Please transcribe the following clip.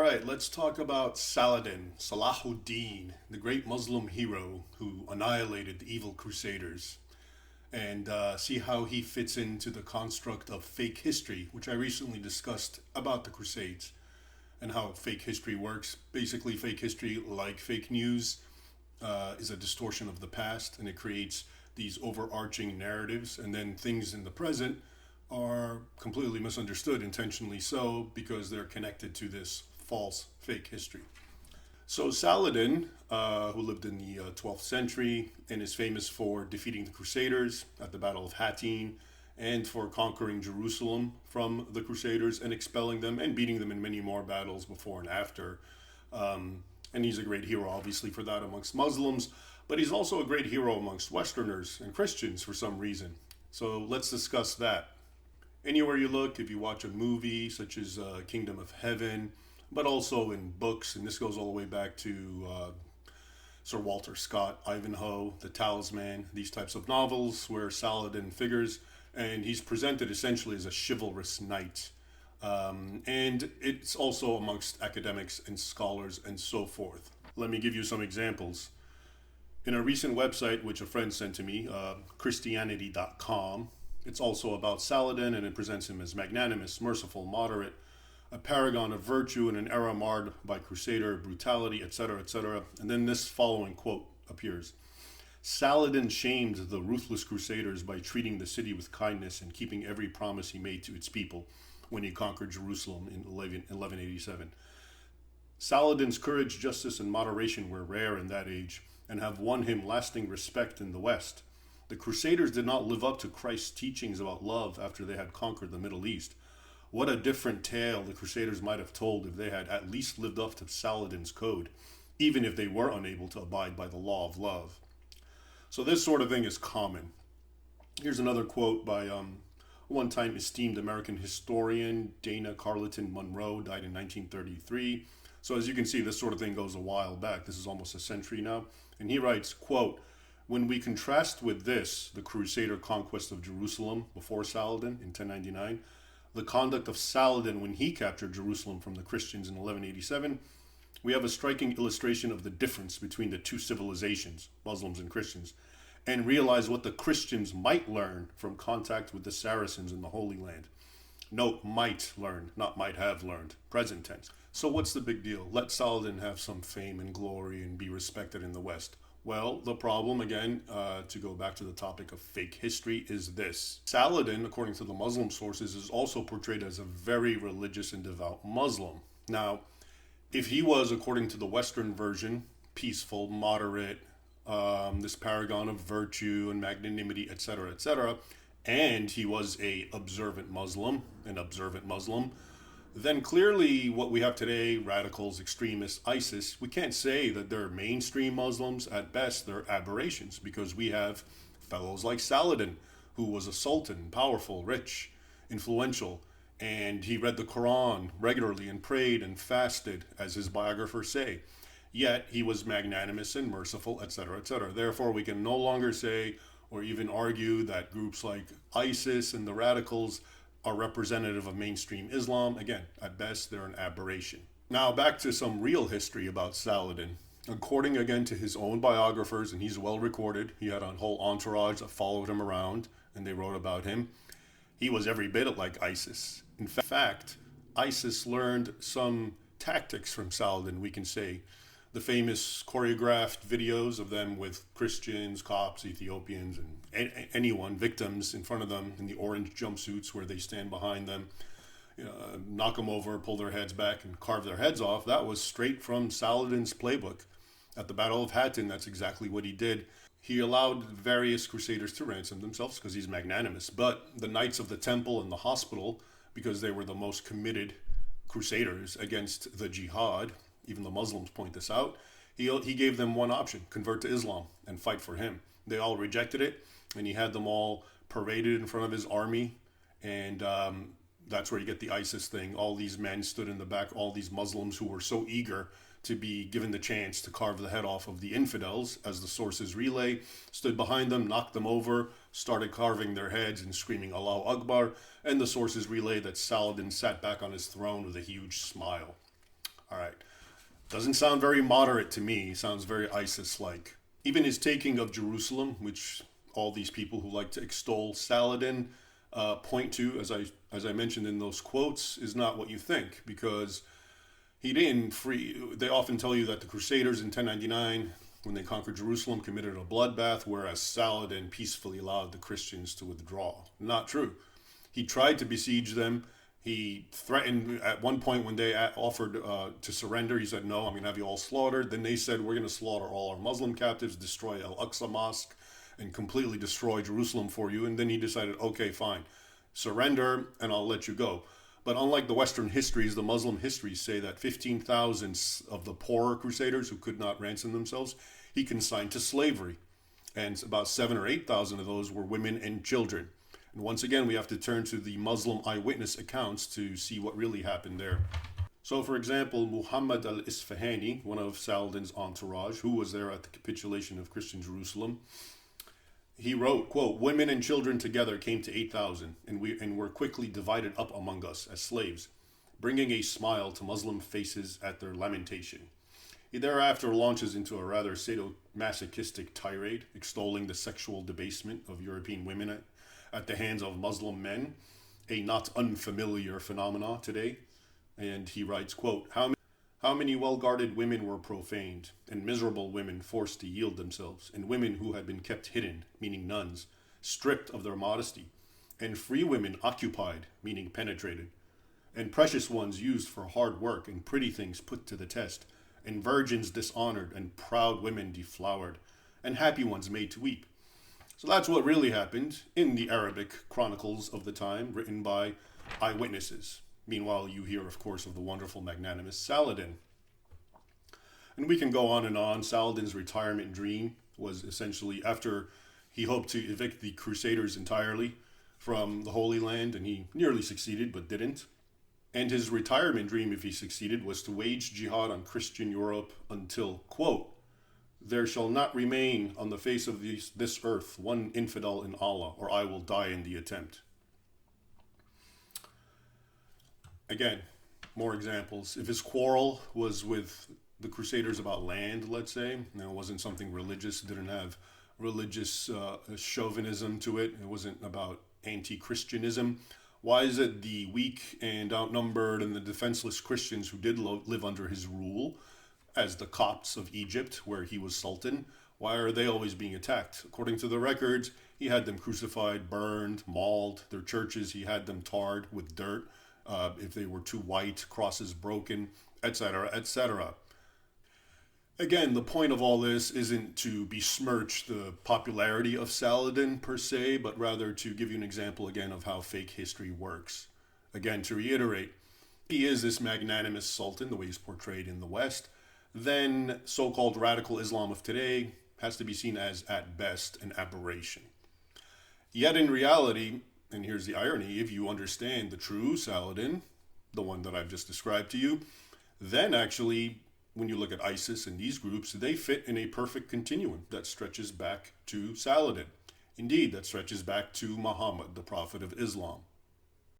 right, let's talk about Saladin, Salahuddin, the great Muslim hero who annihilated the evil crusaders, and see how he fits into the construct of fake history, which I recently discussed about the Crusades and how fake history works. Basically, fake history, like fake news, is a distortion of the past, and it creates these overarching narratives, and then things in the present are completely misunderstood, intentionally so, because they're connected to this false fake history. So Saladin, who lived in the 12th century and is famous for defeating the Crusaders at the Battle of Hattin and for conquering Jerusalem from the Crusaders and expelling them and beating them in many more battles before and after. And he's a great hero, obviously, for that amongst Muslims, but he's also a great hero amongst Westerners and Christians for some reason. So let's discuss that. Anywhere you look, if you watch a movie such as Kingdom of Heaven, but also in books, and this goes all the way back to Sir Walter Scott, Ivanhoe, The Talisman, these types of novels where Saladin figures, and he's presented essentially as a chivalrous knight. And it's also amongst academics and scholars and so forth. Let me give you some examples. In a recent website which a friend sent to me, Christianity.com, it's also about Saladin, and it presents him as magnanimous, merciful, moderate, a paragon of virtue in an era marred by crusader brutality, etc., etc. And then this following quote appears. Saladin shamed the ruthless crusaders by treating the city with kindness and keeping every promise he made to its people when he conquered Jerusalem in 1187. Saladin's courage, justice, and moderation were rare in that age and have won him lasting respect in the West. The Crusaders did not live up to Christ's teachings about love after they had conquered the Middle East. What a different tale the Crusaders might have told if they had at least lived up to Saladin's code, even if they were unable to abide by the law of love. So this sort of thing is common. Here's another quote by one-time esteemed American historian Dana Carleton Munro, died in 1933. So as you can see, this sort of thing goes a while back. This is almost a century now. And he writes, quote, when we contrast with this, the Crusader conquest of Jerusalem before Saladin in 1099, the conduct of Saladin when he captured Jerusalem from the Christians in 1187, we have a striking illustration of the difference between the two civilizations, Muslims and Christians, and realize what the Christians might learn from contact with the Saracens in the Holy Land. Note, might learn, not might have learned, present tense. So what's the big deal? Let Saladin have some fame and glory and be respected in the West. Well, the problem, again, to go back to the topic of fake history, is this. Saladin, according to the Muslim sources, is also portrayed as a very religious and devout Muslim. Now, if he was, according to the Western version, peaceful, moderate, this paragon of virtue and magnanimity, etc., and he was an observant Muslim, then clearly what we have today, radicals, extremists, ISIS, we can't say that they're mainstream Muslims. At best, they're aberrations, because we have fellows like Saladin, who was a sultan, powerful, rich, influential, and he read the Quran regularly and prayed and fasted, as his biographers say. Yet he was magnanimous and merciful, etc., etc. Therefore, we can no longer say or even argue that groups like ISIS and the radicals are representative of mainstream Islam. Again, at best, they're an aberration. Now, back to some real history about Saladin. According, again, to his own biographers, and he's well recorded, he had a whole entourage that followed him around, and they wrote about him. He was every bit like ISIS. In fact, ISIS learned some tactics from Saladin, we can say. The famous choreographed videos of them with Christians, Copts, Ethiopians, and anyone, victims in front of them in the orange jumpsuits where they stand behind them, knock them over, pull their heads back, and carve their heads off. That was straight from Saladin's playbook. At the Battle of Hattin, that's exactly what he did. He allowed various crusaders to ransom themselves because he's magnanimous. But the Knights of the Temple and the Hospital, because they were the most committed crusaders against the jihad, even the Muslims point this out, he gave them one option: convert to Islam and fight for him. They all rejected it, and he had them all paraded in front of his army, and that's where you get the ISIS thing. All these men stood in the back, all these Muslims who were so eager to be given the chance to carve the head off of the infidels, as the sources relay, stood behind them, knocked them over, started carving their heads and screaming Allahu Akbar, and the sources relay that Saladin sat back on his throne with a huge smile. All right. Doesn't sound very moderate to me. Sounds very ISIS-like. Even his taking of Jerusalem, which all these people who like to extol Saladin point to, as I mentioned in those quotes, is not what you think, because he didn't free. They often tell you that the Crusaders in 1099, when they conquered Jerusalem, committed a bloodbath, whereas Saladin peacefully allowed the Christians to withdraw. Not true. He tried to besiege them. He threatened at one point when they offered to surrender. He said, "No, I'm going to have you all slaughtered." Then they said, "We're going to slaughter all our Muslim captives, destroy Al-Aqsa Mosque, and completely destroy Jerusalem for you." And then he decided, "Okay, fine, surrender, and I'll let you go." But unlike the Western histories, the Muslim histories say that 15,000 of the poorer crusaders who could not ransom themselves, he consigned to slavery. And about 7 or 8,000 of those were women and children. And once again, we have to turn to the Muslim eyewitness accounts to see what really happened there. So, for example, Muhammad al-Isfahani, one of Saladin's entourage, who was there at the capitulation of Christian Jerusalem, he wrote, quote, "Women and children together came to 8,000, and were quickly divided up among us as slaves, bringing a smile to Muslim faces at their lamentation." He thereafter launches into a rather sadomasochistic tirade, extolling the sexual debasement of European women at the hands of Muslim men, a not unfamiliar phenomena today. And he writes, quote, How many well-guarded women were profaned, and miserable women forced to yield themselves, and women who had been kept hidden, meaning nuns, stripped of their modesty, and free women occupied, meaning penetrated, and precious ones used for hard work, and pretty things put to the test, and virgins dishonored, and proud women deflowered, and happy ones made to weep. So that's what really happened in the Arabic chronicles of the time, written by eyewitnesses. Meanwhile, you hear, of course, of the wonderful, magnanimous Saladin. And we can go on and on. Saladin's retirement dream was essentially after he hoped to evict the Crusaders entirely from the Holy Land, and he nearly succeeded, but didn't. And his retirement dream, if he succeeded, was to wage jihad on Christian Europe until, quote, "There shall not remain on the face of this earth one infidel in Allah, or I will die in the attempt." Again, more examples. If his quarrel was with the Crusaders about land, let's say, and it wasn't something religious, didn't have religious chauvinism to it, it wasn't about anti-Christianism, why is it the weak and outnumbered and the defenseless Christians who did live under his rule, as the Copts of Egypt, where he was sultan, why are they always being attacked? According to the records, he had them crucified, burned, mauled. Their churches, he had them tarred with dirt. If they were too white, crosses broken, etc., etc. Again, the point of all this isn't to besmirch the popularity of Saladin per se, but rather to give you an example again of how fake history works. Again, to reiterate, he is this magnanimous sultan, the way he's portrayed in the West. Then so-called radical Islam of today has to be seen as, at best, an aberration. Yet in reality, and here's the irony, if you understand the true Saladin, the one that I've just described to you, then actually, when you look at ISIS and these groups, they fit in a perfect continuum that stretches back to Saladin. Indeed, that stretches back to Muhammad, the Prophet of Islam.